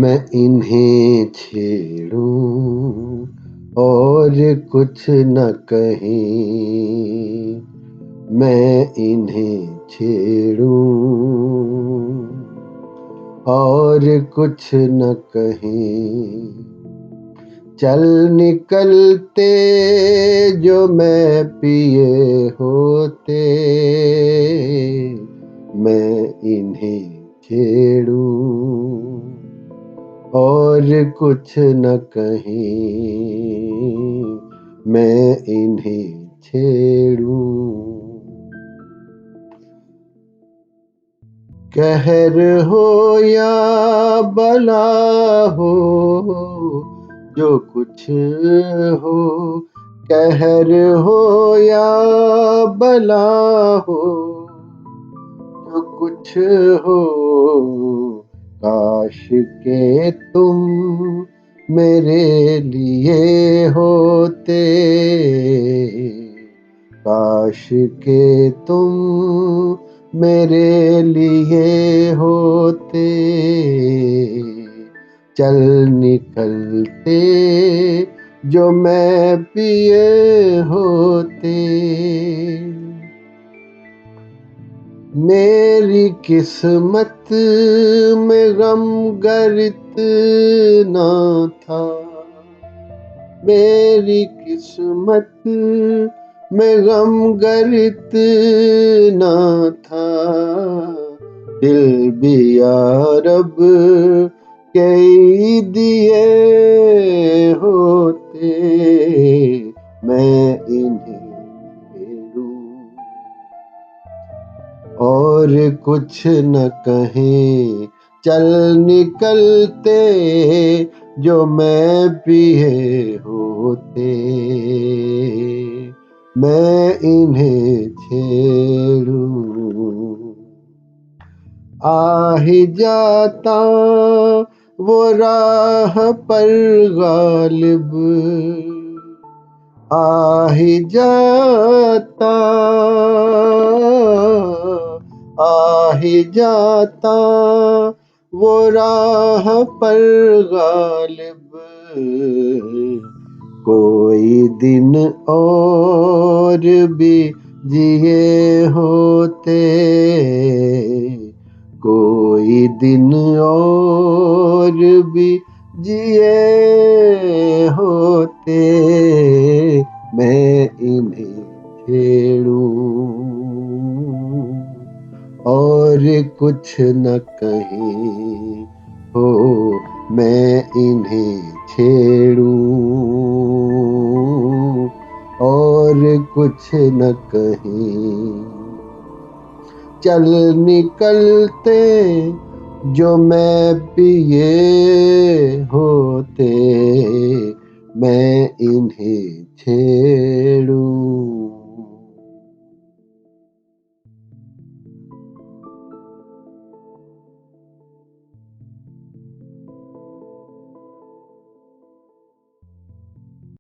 मैं इन्हें छेड़ूं और कुछ न कहीं, मैं इन्हें छेड़ूं और कुछ न कहीं। चल निकलते जो मैं पिए होते, मैं इन्हें छेड़ूं और कुछ न कहीं, मैं इन्हें छेड़ूं। कहर हो या बला हो, जो कुछ हो, कहर हो या बला हो, जो कुछ हो, काश के तुम मेरे लिए होते, काश के तुम मेरे लिए होते। चल निकलते जो मैं पिए होते, मेरी किस्मत में गम गर इतना था, मेरी किस्मत में गम गर इतना था, दिल भी यारब कई दिए होते, मैं इन्हें छेड़ूं और कुछ न कहें। चल निकलते जो मैं पिए होते, मैं इन्हें छेड़ूं। आ ही जाता वो राह पर गालिब, आ ही जाता, आ ही जाता वो राह पर गालिब, कोई दिन और भी जिए होते, कोई दिन और भी जिए होते, मैं इन्हें छेड़ूं और कुछ न कहीं हो, मैं इन्हें छेड़ूं और कुछ न कहीं। चल निकलते जो मैं पिए होते, मैं इन्हें छेड़ूं।